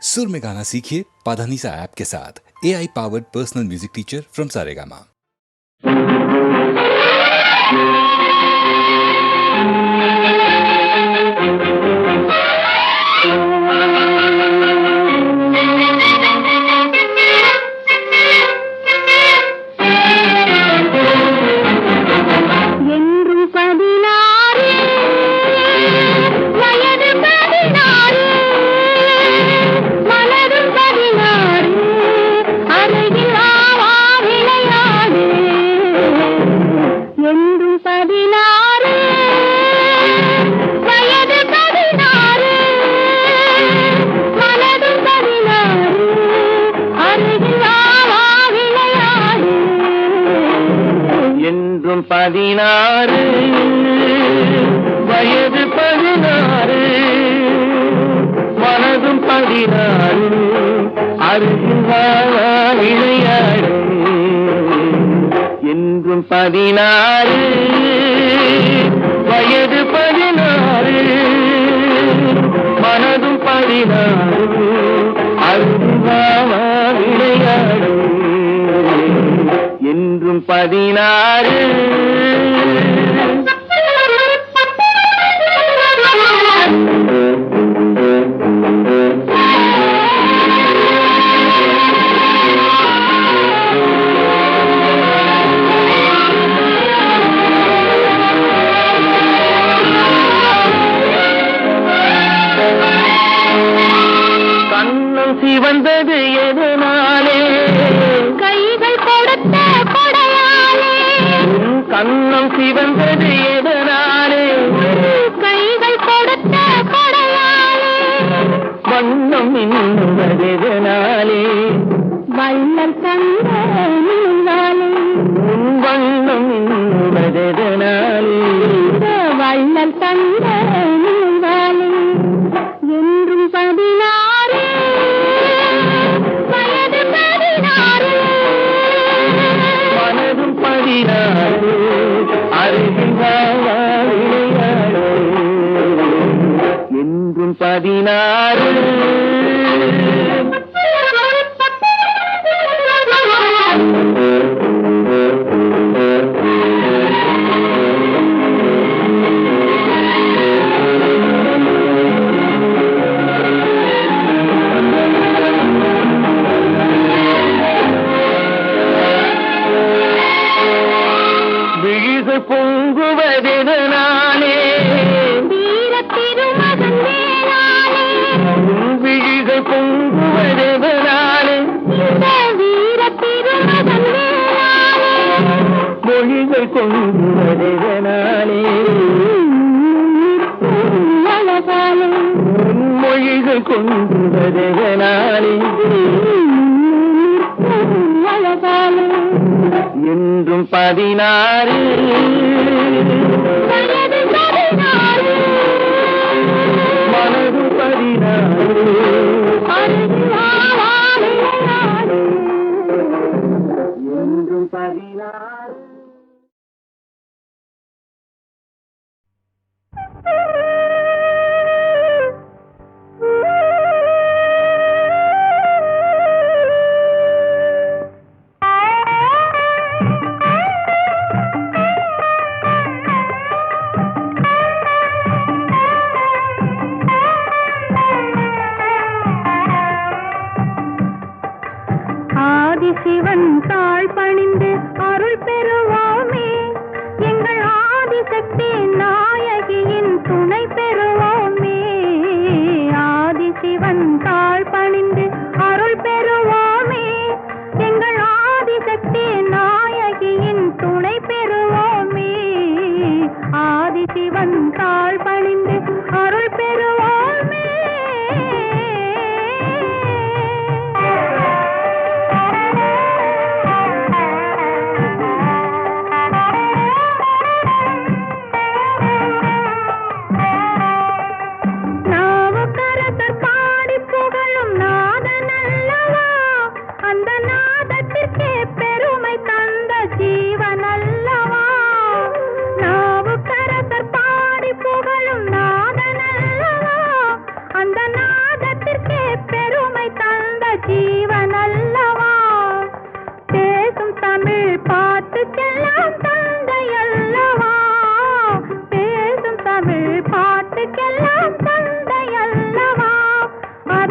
सुर में गाना सीखिए पाधानीसा ऐप के साथ। AI powered personal music teacher from Saregama. பதினாறு வயது 16 மனதும் 16 அருகில் விளையாடு என்றும் 16 வயது 16 மனதும் 16 அருகில் விளையாடு என்றும் 16 கண்ணம் சிவந்தது எதனாலே கைகள் கொடுத்த கொடையாலே கண்ணம் சிவந்தது எதனாலே கைகள் கொடுத்த கொடையாலே வண்ணம் இன்னுவதெதனாலே வள்ளல் தந்த நினைவாலே வண்ணம் இன்னுவதெதனாலே வள்ளல் தந்த நினைவாலே என்றும் 16 வயது 16 மனதும் 16 அருகில் விளையாடு என்றும் 16 பொங்குவதெதனாலே வீர திருமகன் வேளாலே விழிகள் பொங்குவதெதனாலே வீர திருமகன் வேளாலே மொழிகள் பொங்குவதெதனாலே அழகாலே மொழிகள் பொங்குவதெதனாலே அழகாலே என்றும் 16 வயது 16 மனது 16 என்றும் 16 ஆதிசிவன் தாழ் பணிந்து அருள் பெறுவோமே, எங்கள் ஆதிசக்தி நாயகியின் துணை பெறுவோமே. ஆதிசிவன் தாழ் பணிந்து அருள் பெறுவோமே, எங்கள் ஆதிசக்தி நாயகியின் துணை பெறுவோமே. ஆதிசிவன் தாழ் பணிந்து அருள் பெறுவோமே.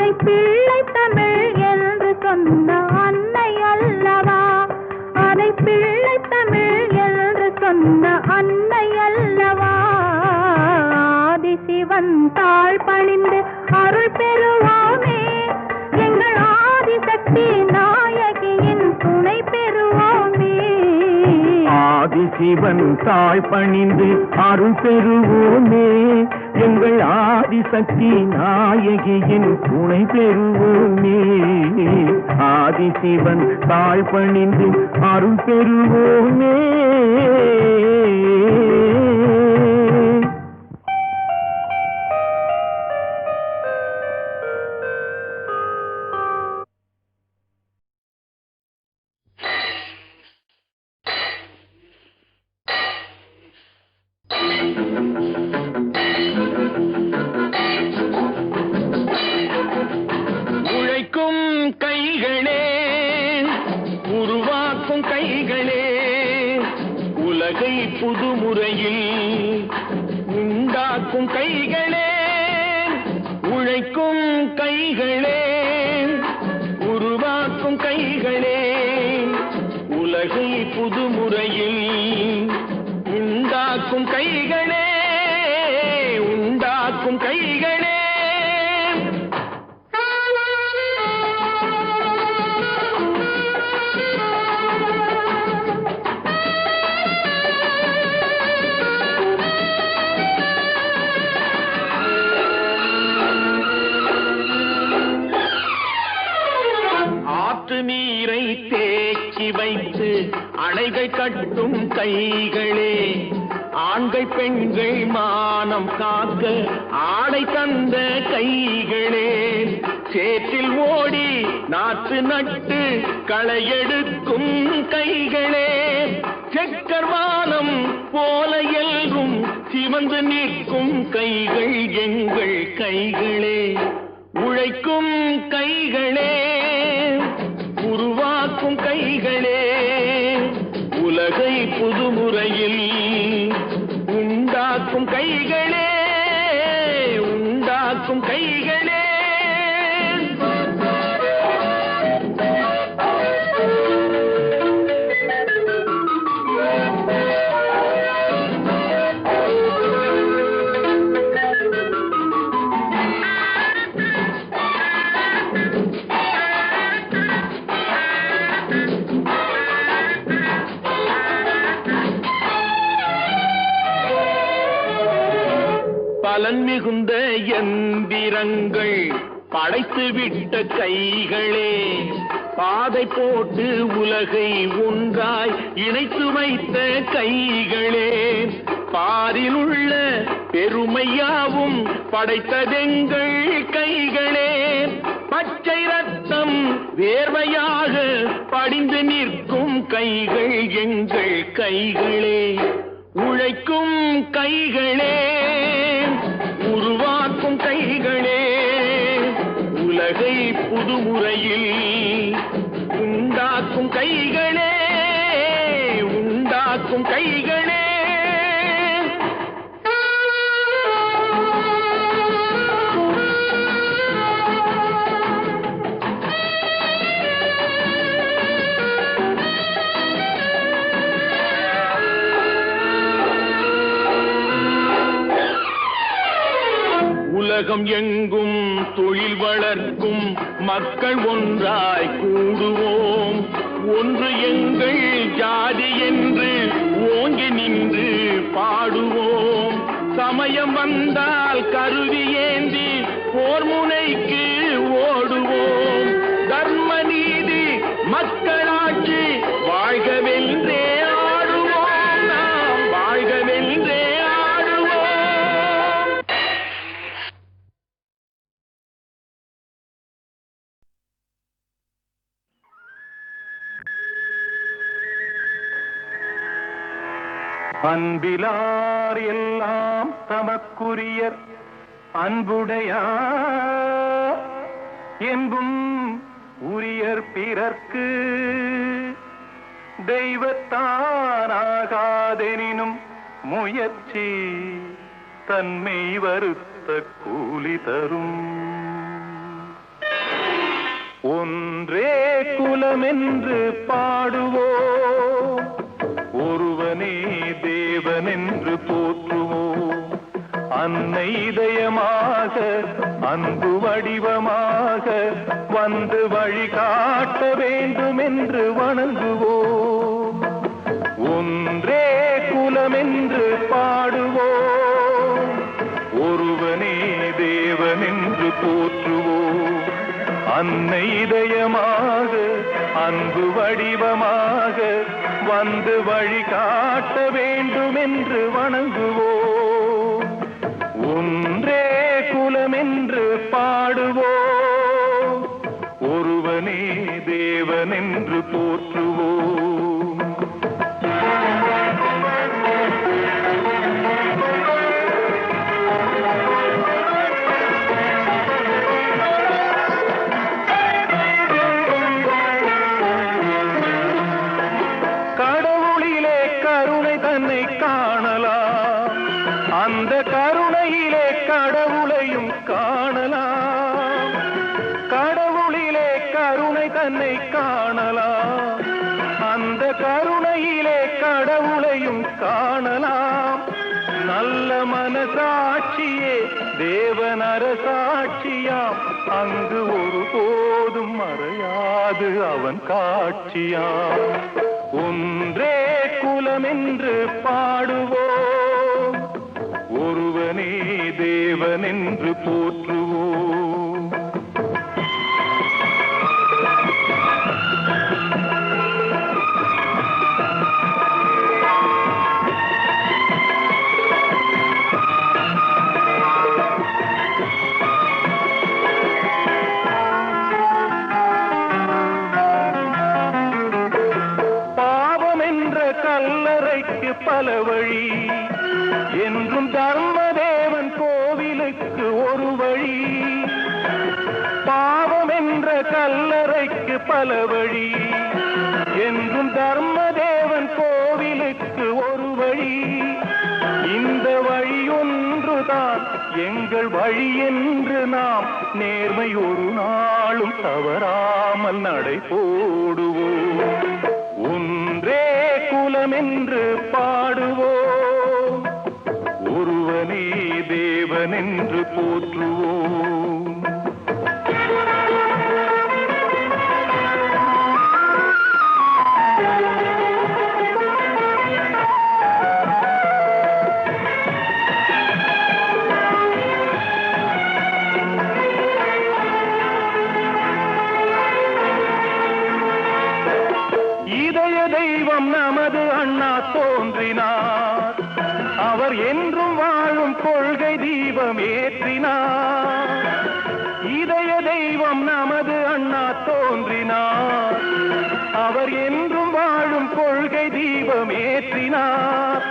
அதை பிள்ளை தமிழ் என்று சொன்ன அன்னை அல்லவா, அதை பிள்ளை தமிழ் என்று சொன்ன அன்னை அல்லவா. ஆதிசிவன் தாழ் பணிந்து அருள் பெறுவோமே, எங்கள் ஆதிசக்தி நாயகியின் துணை பெறுவோமே. ஆதிசிவன் தாழ் பணிந்து அருள் பெறுவோமே, எங்கள் ஆதிசக்தி நாயகியின் துணை பெறுவோமே. ஆதிசிவன் தாழ் பணிந்து அருள் பெறுவோமே. உழைக்கும் கைகளே, உருவாக்கும் கைகளே, உலகை புதுமுறையில் உண்டாக்கும் கைகளே. உழைக்கும் கைகளே, உருவாக்கும் கைகளே, உலகை புதுமுறையில் உண்டாக்கும் கைகளே, உண்டாக்கும் கைகளே. நீரை தேக்கி வைத்து அணைகள் கட்டும் கைகளே, ஆண்கள் பெண்கள் மானம் காக்க ஆடை தந்த கைகளே. சேற்றில் ஓடி நாற்று நட்டு களையெடுக்கும் கைகளே, செக்கர்வானம் போல எல்கும் சிவந்து நிற்கும் கைகள் எங்கள் கைகளே. உழைக்கும் கைகளே, உருவாக்கும் கைகளே, உலகை புதுமுறையில் உண்டாக்கும் கைகளே, உண்டாக்கும் கைகளே. பலன் மிகுந்த எந்திரங்கள் படைத்து விட்ட கைகளே, பாதை போட்டு உலகை ஒன்றாய் இணைத்து வைத்த கைகளே. பாரில் உள்ள பெருமையாவும் படைத்ததெங்கள் கைகளே. பச்சை ரத்தம் வேர்வையாக படிந்து நிற்கும் கைகள் எங்கள் கைகளே. உழைக்கும் கைகளே, உருவாக்கும் கைகளே, உலகை புதுமுறையில் உண்டாக்கும் கைகளே, உண்டாக்கும் கைகளே. உலகம் எங்கும் தொழில் வளர்க்கும் மக்கள் ஒன்றாய் கூடுவோம். ஒன்று எங்கள் ஜாதி என்று ஓங்கி நின்று பாடுவோம். சமயம் வந்தால் கருவி ஏந்தி போர் முனைக்கு ஓடுவோம். தர்ம நீதி மக்களாட்சி வாழ்கவென்றே ஆடுவோம். நாம் வாழ்கவென்றே ஆடுவோம். அன்பிலார் எல்லாம் தமக்குரியர் அன்புடையார் என்பும் உரியர் பிறர்க்கு தெய்வத்தானாகாதெனினும் முயற்சி தன்மை வருத்த கூலி தரும். குலமென்று பாடுவோம், ஒருவனே தேவனென்று போற்றுவோம். அன்னை இதயமாக அன்பு வடிவமாக வந்து வழிகாட்ட வேண்டும் என்று வணங்குவோம். ஒன்றே குலமென்று பாடுவோம், ஒருவனே தேவனென்று போற்றுவோம். அன்னை இதயமாக அன்பு வடிவமாக வந்து வழிகாட்ட வேண்டும் என்று வணங்குவோம். ஒன்றே குலமென்று பாடுவோம், ஒருவனே தேவனென்று போற்றுவோம். கடவுளிலே கருணை தன்னை காணலாம், அந்த கருணையிலே கடவுளையும் காணலாம். கடவுளிலே கருணை தன்னை காணலாம், அந்த கருணையிலே கடவுளையும் காணலாம். நல்ல மனசாட்சியே தேவன் அரசாட்சியாம், அங்கு ஒருபோதும் மறையாது அவன் காட்சியாம். ஒன்றே குலமென்று பாடுவோம், ஒருவனே தேவனென்று போற்றுவோம். கல்லறைக்கு பல வழி என்றும் தர்மதேவன் கோவிலுக்கு ஒரு வழி. பாவம் என்ற கல்லறைக்கு பல வழி என்றும் தர்மதேவன் கோவிலுக்கு ஒரு வழி. இந்த வழியொன்றுதான் எங்கள் வழி என்று நாம் நேர்மை ஒரு நாளும் தவறாமல் நடை போடுவோம். ஒன்றே குலமென்று பாடுவோம், ஒருவனே தேவனென்று போற்றுவோம். இதய தெய்வம் நமது அண்ணா தோன்றினார், அவர் என்றும் வாழும் கொள்கை தீபம் ஏற்றினார். இதய தெய்வம் நமது அண்ணா தோன்றினார், அவர் என்றும் வாழும் கொள்கை தீபம் ஏற்றினார்.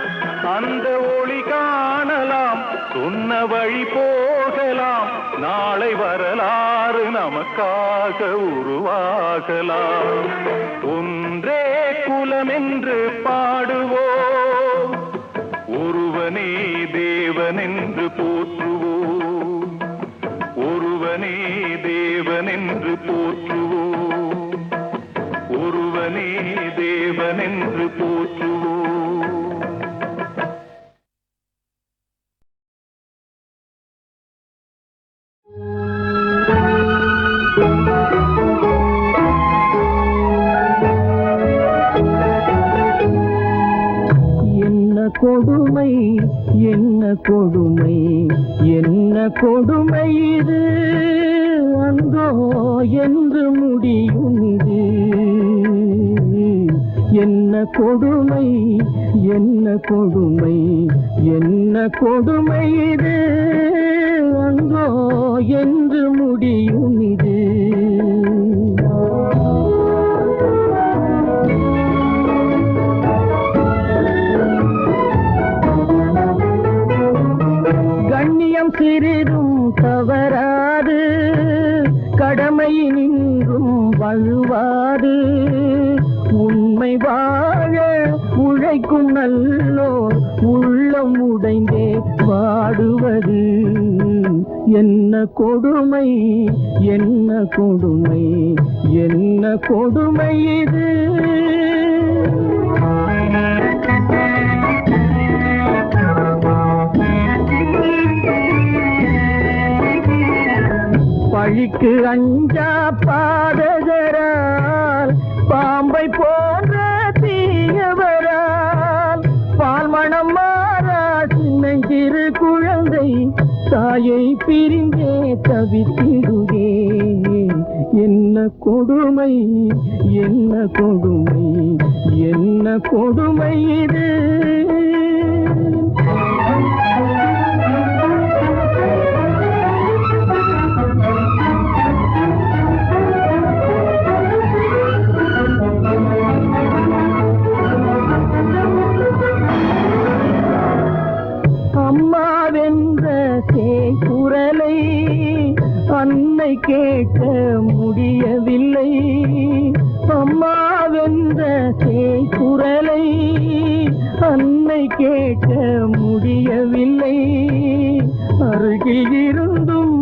அந்த ஒளி காணலாம், சொன்ன வழி போகலாம், நாளை வரலாறு நமக்காக உருவாகலாம். ஒன்றே குலமென்று பாடுவோம், ஒருவனே தேவனென்று போற்றுவோம். ஒருவனே தேவனென்று போற்றுவோம், ஒருவனே தேவனென்று போற்றுவோம். கொடுமை என்ன கொடுமை என்ன கொடுமை இது, அந்தோ என்று முடியும் இது. என்ன கொடுமை என்ன கொடுமை என்ன கொடுமை இது, அந்தோ என்று முடியும் இது. கண்ணியம் சிறிதும் தவறாது, கடமையின் நின்றும் வழுவாது உண்மை வாழ உழைக்கும் நல்லோர் உள்ளம் உடைந்தே வாடுவது என்ன கொடுமை என்ன கொடுமை என்ன கொடுமை இது பழிக்கு அஞ்சா பாதகரால் பாம்பை போன்ற தீயவரால் பால்மணம் மாறா சின்னஞ்சிறு குழந்தை தாயை பிரிந்தே தவித்திடுவே என்ன கொடுமை என்ன கொடுமை என்ன கொடுமை இது அம்மாவென்ற சேய்குரலை அன்னை கேட்க முடியவில்லை அம்மாவென்ற சேய்குரலை அன்னை கேட்க முடியவில்லை அருகில் இருந்தும்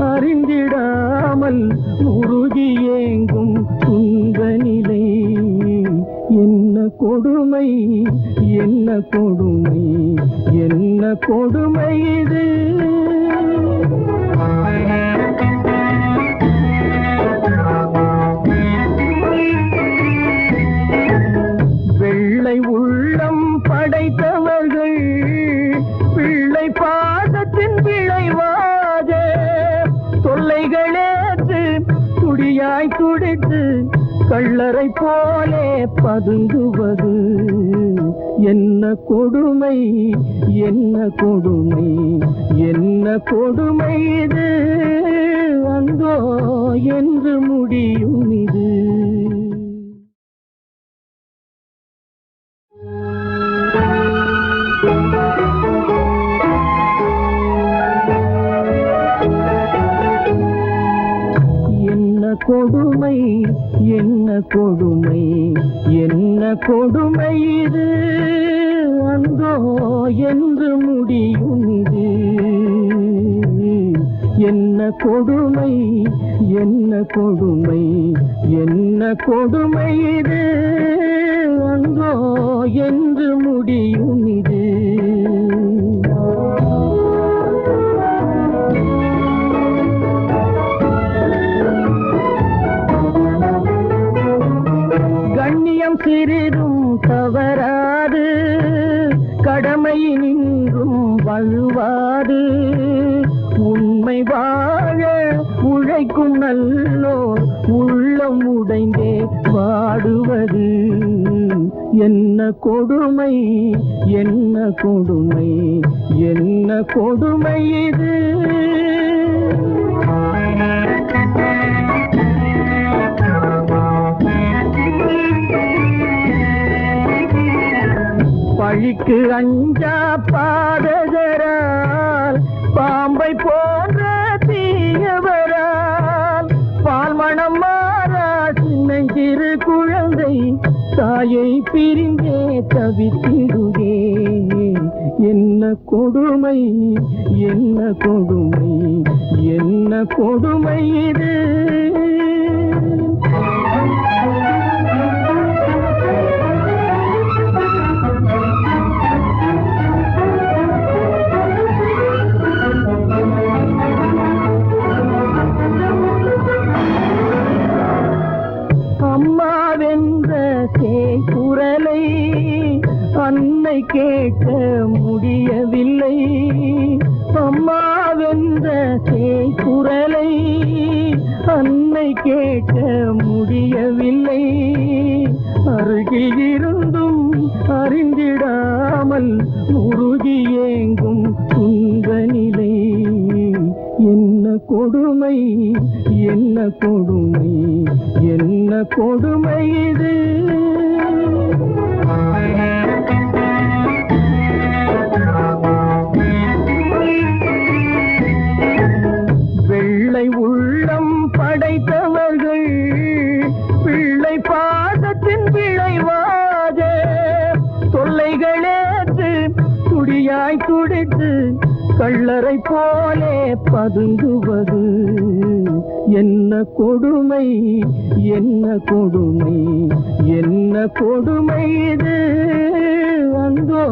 அறிந்திடாமல் உருகி ஏங்கும் துன்ப நிலை என்ன கொடுமை என்ன கொடுமை என்ன கொடுமை இது வெள்ளை உள்ளம் படைத்தவர்கள் பிள்ளை பாதத்தின் விளைவாக தொல்லைகளேற்று துடியாய் துடித்து கள்ளரை போலே பதுங்குவது என்ன கொடுமை என்ன கொடுமை என்ன கொடுமை இது அந்தோ என்று முடியும் இது என்ன கொடுமை என்ன கொடுமை என்ன கொடுமை இது அந்தோ என்று முடியும் இது என்ன கொடுமை என்ன கொடுமை என்ன கொடுமை இது அந்தோ என்று முடியும் இது கண்ணியம் சிறிதும் தவறாது கடமையினின்றும் வழுவாது உண்மை வாழ உழைக்கும் நல்லோர் உள்ளம் உடைந்தே வாடுவது என்ன கொடுமை என்ன கொடுமை என்ன கொடுமை இது பழிக்கு அஞ்சா பாதகரால் பாம்பை போன்ற தீயவரால் பால்மணம் மாறா சின்னஞ்சிறு குழந்தை தாயை பிரிந்தே தவித்திடுவே என்ன கொடுமை என்ன கொடுமை என்ன கொடுமை இது அம்மாவென்ற சேய்குரலை அன்னை கேட்க முடியவில்லை அம்மாவென்ற சேய்குரலை அன்னை கேட்க முடியவில்லை அருகில் இருந்தும் அறிந்திடாமல் உருகி ஏங்கும் துன்ப நிலை என்ன கொடுமை என்ன கொடுமை என்ன கொடுமை இது வெள்ளை உள்ளம் படைத்தவர்கள் தீயாய் துடித்து கள்ளரை போலே பதுங்குவது என்ன கொடுமை, என்ன கொடுமை, என்ன கொடுமை இது, அந்தோ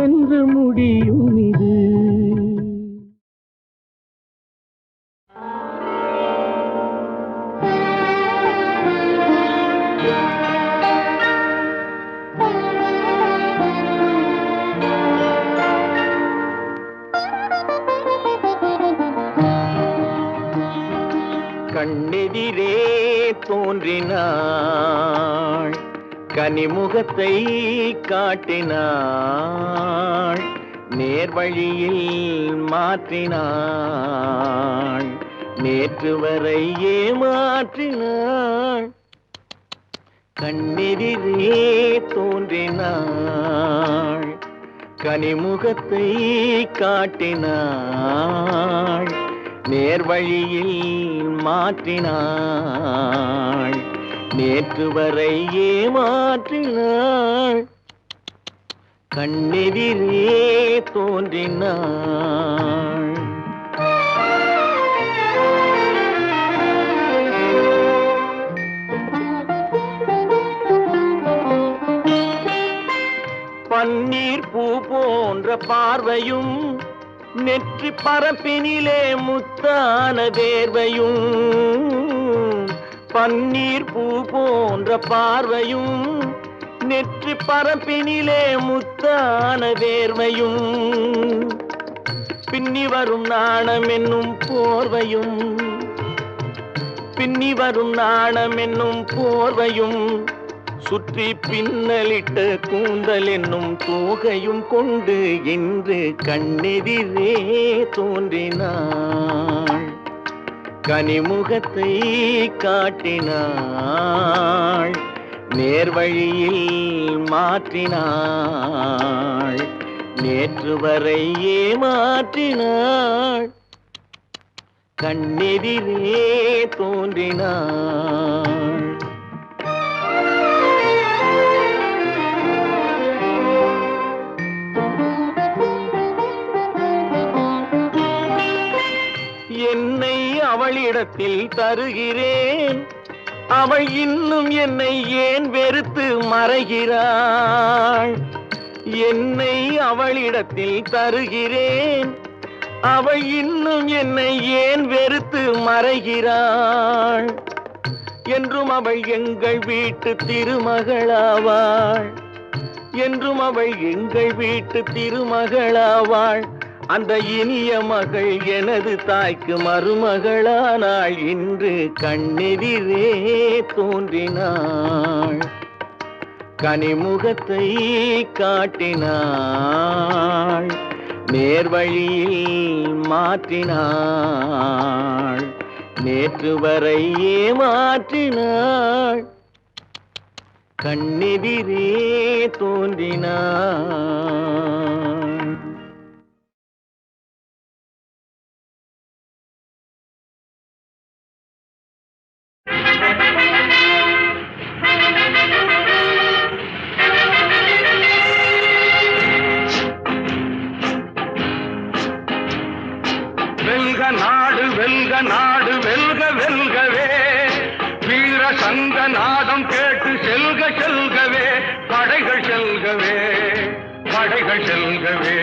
என்று முடியும் இது. கண்ணெதிரே தோன்றினாள், கனிமுகத்தை காட்டினாள், நேர்வழியில் மாற்றினாள், நேற்று வரை ஏமாற்றினாள். கண்ணெதிரே தோன்றினாள், கனிமுகத்தை காட்டினாள், நேர்வழியில் மாற்றினாள், நேற்று வரை ஏமாற்றினாள். கண்ணெதிரே தோன்றினாள். பன்னீர் பூ போன்ற பார்வையும், நெற்றி பரப்பினிலே முத்தான வேர்வையும். பன்னீர் பூ போன்ற பார்வையும், நெற்றி பரப்பினிலே முத்தான வேர்வையும். பின்னி வரும் நாணம் என்னும் போர்வையும், பின்னி வரும் நாணம் என்னும் போர்வையும், சுற்றி பின்னலிட்ட கூந்தல் என்னும் தோகையும் கொண்டு இன்று கண்ணெதிரே தோன்றினாள், கனிமுகத்தை காட்டினாள், நேர்வழியில் மாற்றினாள், நேற்று வரை ஏமாற்றினாள். கண்ணெதிரே தோன்றினாள். என்னை அவளிடத்தில் தருகிறேன், அவள் இன்னும் என்னை ஏன் வெறுத்து மறைகிறாள். என்னை அவளிடத்தில் தருகிறேன், அவள் இன்னும் என்னை ஏன் வெறுத்து மறைகிறாள். என்றும் அவள் எங்கள் வீட்டு திருமகளாவாள், என்றும் அவள் எங்கள் வீட்டு திருமகளாவாள். அந்த இனிய மகள் எனது தாய்க்கு மருமகளானாள், இன்று கண்ணெதிரே தோன்றினாள், கனிமுகத்தை காட்டினாள், நேர்வழியில் மாற்றினாள், நேற்று வரை ஏமாற்றினாள். கண்ணெதிரே தோன்றினாள். வெல்க நாடு, வெல்க நாடு, வெல்க வெல்கவே, வீர சங்க நாதம் கேட்டு செல்க செல்கவே, படைகள் செல்கவே, படைகள் செல்கவே.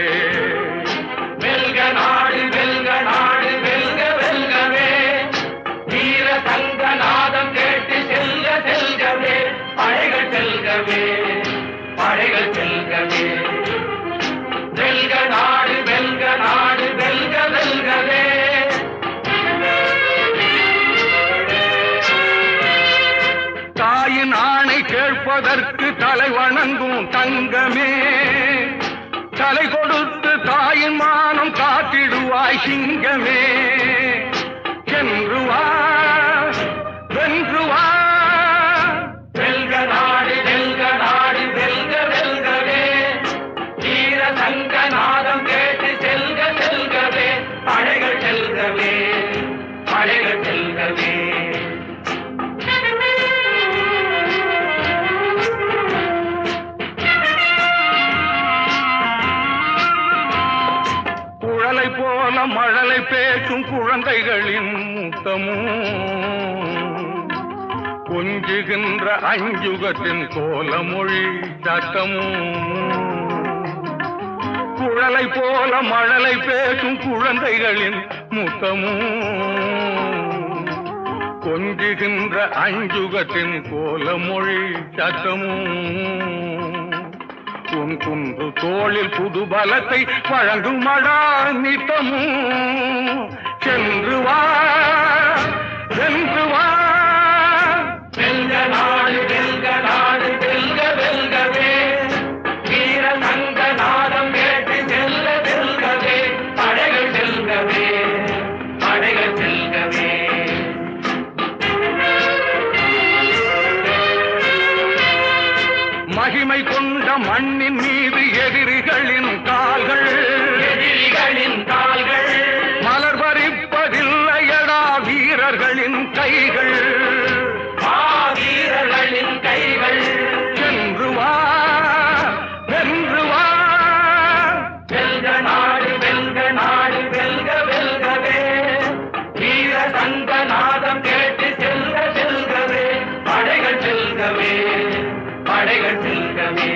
வெல்க நாடு, வெல்க நாடு, வெல்க வெல்கவே, வீர சங்க நாதம் கேட்டு செல்க செல்கவே, படைகள் செல்கவே, படைகள் செல்கவே. வெல்க நாடு, வெல்க நாடு, வெல்க வெல்கவே. தாயின் ஆணை கேட்பதற்கு தலை வணங்கும் தங்கமே, தலை கொடுத்து தாயின் மானம் காத்திடுவாய் சிங்கமே. சென்று வா, வென்று வா. வெல்க நாடு, வெல்க நாடு, வெல்க வெல்கவே, வீர சங்க நாதம் கேட்டு செல்க செல்கவே, படைகள் செல்கவே, படைகள் செல்கவே. குழந்தைகளின் முத்தமும் கொஞ்சுகின்ற அஞ்சுகத்தின் கோலமொழி சத்தமும் குழலை போல மழலை பேசும் குழந்தைகளின் முத்தமும் கொஞ்சுகின்ற அஞ்சுகத்தின் கோலமொழி சத்தமும் உன் குன்று தோளில் புது பலத்தை வழங்கும் மடா நித்தமும் சென்று வா சென்று வா வெல்க நாடு வெல்க நாடு வெல்க வெல்கவே வீர சங்க நாதம் கேட்டு செல்ல வெல்கவே படைகள் செல்கவே படைகள் செல்கவே மகிமை கொண்ட மண்ணின் மீது எதிரிகளின் கால்கள் மலர் பறிப்பதில்லையடா வீரர்களின் கைகள் சென்று வா வென்று வா வெல்க நாடு வெல்க வெல்கவே வீர சங்க நாதம் கேட்டு செல்க செல்கவே படைகள் செல்கவே படைகள் செல்கவே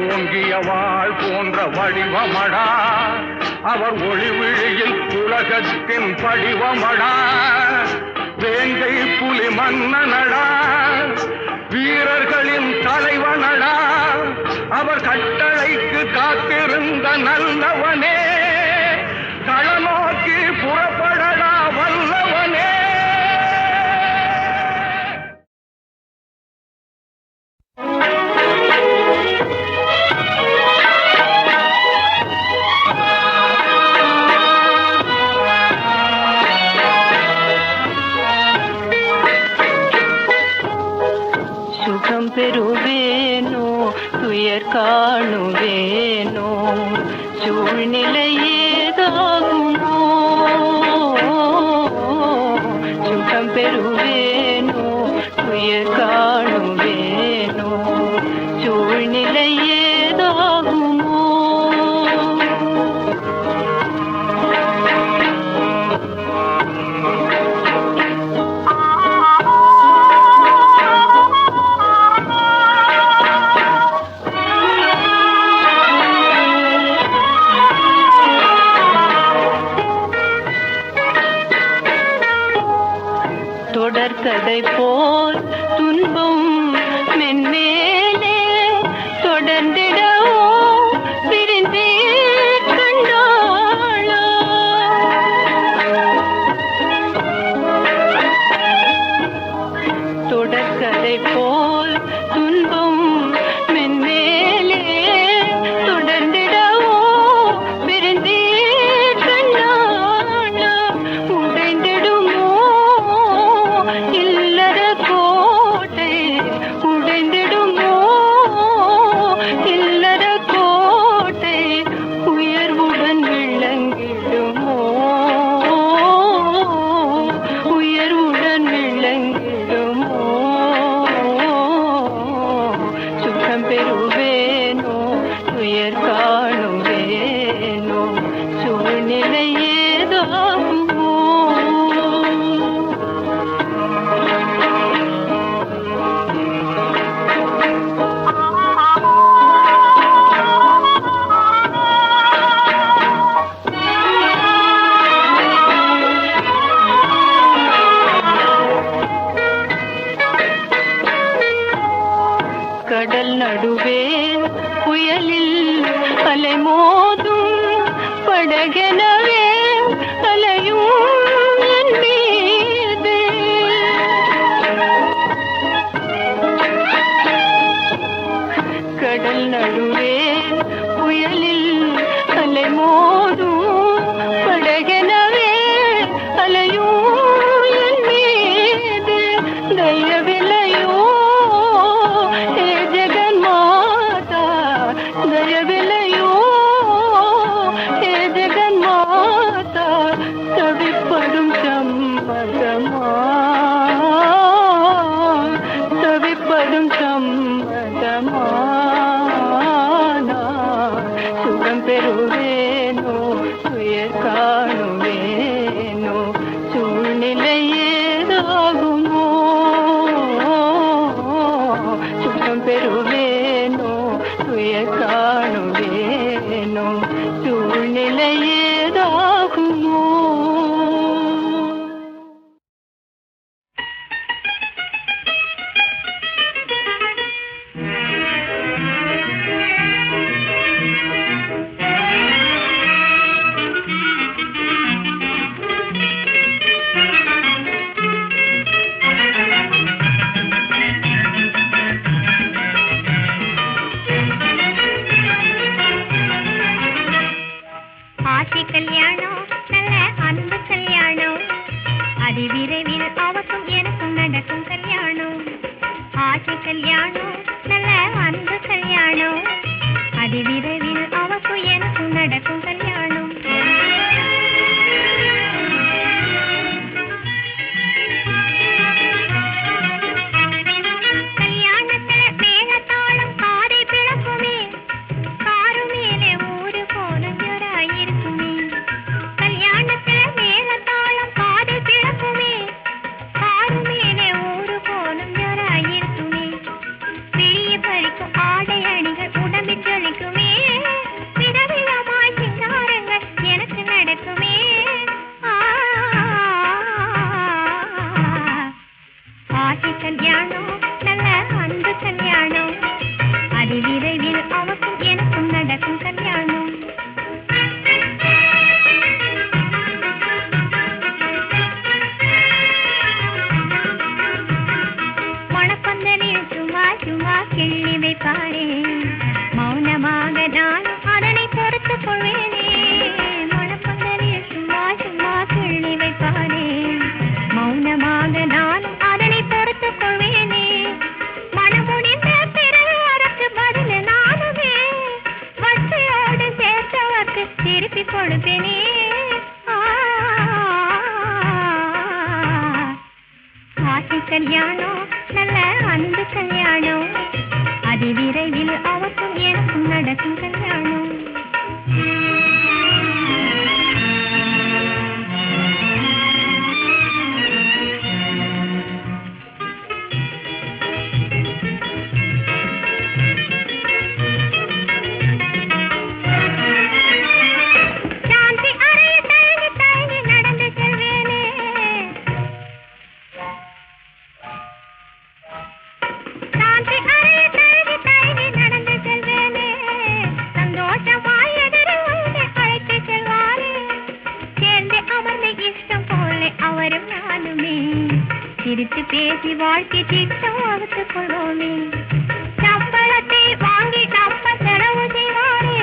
ஓங்கிய வாழ் போன்ற வடிவமடா அவர் ஒளி விழியில் உலகத்தின் படிவமடா வேங்கை புலி மன்னனடா வீரர்களின் தலைவனடா அவர் கட்டளைக்கு காத்திருந்த நல்லவனே களநோக்கி புறப்படடா வல்லவனே. சுகம் பெறுவேனோ துயர் காணுவேனோ சூழ்நிலை ஏதாகுமோ சுகம் பெறுவேனோ துயர் காணுவேனோ சூழ்நிலை ஏதாகுமோ தொடர்கதை போல் துன்பம் மென்மேலே தொடர்ந்திடவோ பிரிந்தே கண்டாளா தொடர்கதை போல் துன்பம் மென்மேலே தொடர்ந்திடவோ பிரிந்தே கண்டாளா உடைந்திடுமோ இல்லற கோட்டை உடைந்திடுமோ இல்லற கோட்டை உயர்வுடன் விளங்கிடுமோ உயர்வுடன் விளங்கிடுமோ சுகம் பெறுவேனோ துயர் காணுவேனோ சூழ்நிலை ஏதாகுமோ கடல் நடுவே புயலில் அலைமோதும் படகெனவே அலையும் என் மீது கடல் நடுவே புயலில் அலைமோதும் படகெனவே அலையும் என் மீது தயவில்லையோ हे जगन माता दयविलयो हे जगन माता இதாகுமோ? ஆசை கல்யாணம் நல்ல அன்பு கல்யாணம் அதி விரைவில் அவக்கும் எனக்கும் நடக்கும் கல்யாணம். ஆசை கல்யாணம் நல்ல அன்பு கல்யாணம் அதி விரைவில் அவக்கும் எனக்கும் நடக்கும் கல்யாணம். கல்யாணத்துல மேளதாளம் காதை பிளக்குமே, காரு மேலே ஊரு போலும் இருக்குமே. கல்யாணத்துல மேளதாளம் காதை பிளக்குமே, காரு மேலே ஊரு போலும் இருக்குமே. வெளியே பறிக்கும் ஆடை அணிகள் உடம்பில் ஜொலிக்குமே, விதவிதமாய் சிங்காரங்கள் எனக்கு நடக்குமே. ஆசை கல்யாணம் நல்ல அன்பு கல்யாணம் அதி விரைவில் அவக்கும் எனக்கும் நடக்கும் கல்யாணம். மணப்பந்தலில் சும்மா சும்மா கிள்ளி வைப்பாரே, மௌனமாக நானும் அதனை பொறுத்துக் கொள்வேனே. மணப்பந்தலில் சும்மா சும்மா கிள்ளி வைப்பாரே, மௌனமாக நானும் அதனை பொறுத்துக் கொள்வேனே. மனமுடிந்த பிறகு அதற்கு பதில் நானுமே வட்டியோடு சேர்த்தவர்க்கு திருப்பி கொடுப்பேனே. ஆசை கல்யாணம் நல்ல அன்பு கல்யாணம் அதி விரைவில் அவக்கும் எனக்கும் நடக்கும் கல்யாணம். சாந்தி அறையில் தயங்கி தயங்கி நடந்து செல்வேனே, சாந்தி அறையில் தயங்கி தயங்கி நடந்து செல்வேனே. சந்தோஷமாய் எதிரே வந்து அழைத்து செல்வாரே, சேர்ந்து அமர்ந்து இஷ்டம் போல அவரும் நானுமே சிரித்து பேசி வாழ்க்கை திட்டம் வகுத்துக் கொள்வோமே. சம்பளத்தை வாங்கி நம்ம செலவு செய்வாரே,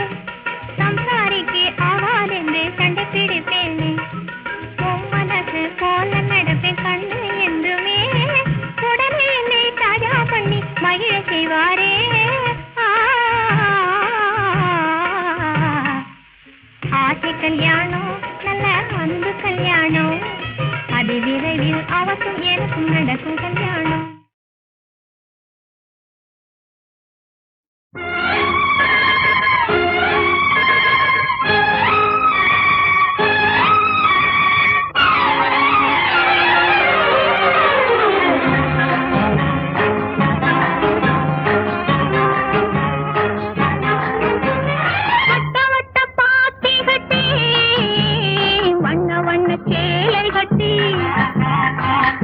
சம்சாரிக்கு ஆகாதென்று சண்டை பிடிப்பேனே. மனசு போல நடப்பேன் கண்ணு என்றுமே, உடனே என்னை தாஜா பண்ணி மகிழ செய்வாரே. ஆசை கல்யாணம் நல்ல அன்பு கல்யாணம் அதி விரைவில் அவக்கும் எனக்கும் நடக்கும் கல்யாணம். வட்ட வட்ட பாத்தி கட்டி, வண்ண வண்ண சேலை கட்டி,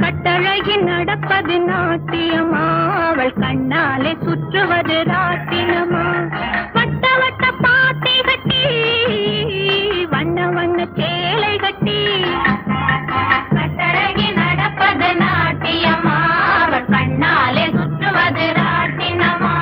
கட்டழகி நடப்பது நாட்டியமா, அவள் கண்ணாலே சுற்றுவது ராட்டினமா. வட்ட வட்ட பாத்தி கட்டி, வண்ண வண்ண சேலை கட்டி, கட்டழகி நடப்பது நாட்டியமா, அவள் கண்ணாலே சுற்றுவது ராட்டினமா.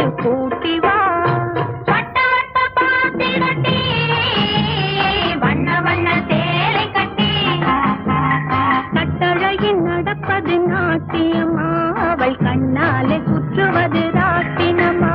கூட்டி வா. வட்ட வட்ட பாத்தி கட்டி வண்ண வண்ண சேலை கட்டி கட்டழகில் நடப்பது நாட்டியமா, அவள் கண்ணாலே சுற்றுவது ராட்டினமா.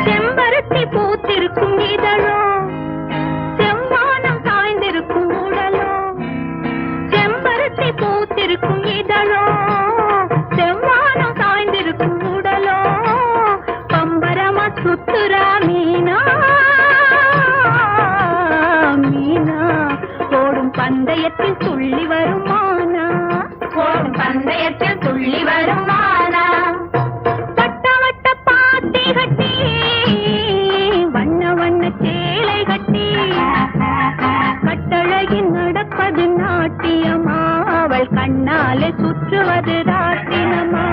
செம்பருத்தி பூத்திருக்கும் இதழோ, செவ்வானம் சாய்ந்திருக்கும் உடலோ. செம்பருத்தி பூத்திருக்கும் இதழோ, செவ்வானம் சாய்ந்திருக்கும் உடலோ. பம்பரமா சுத்துரா மீனா, மீனா ஓடும் பந்தயத்தில் துள்ளி வருமானா, ஓடும் பந்தயத்தில் துள்ளி வருமானா. வட்ட வட்ட பாத்தி கட்டி வண்ண வண்ண சேலை கட்டி கட்டழகில் நடப்பது நாட்டியமா, அவள் கண்ணாலே சுற்றுவது ராட்டினமா.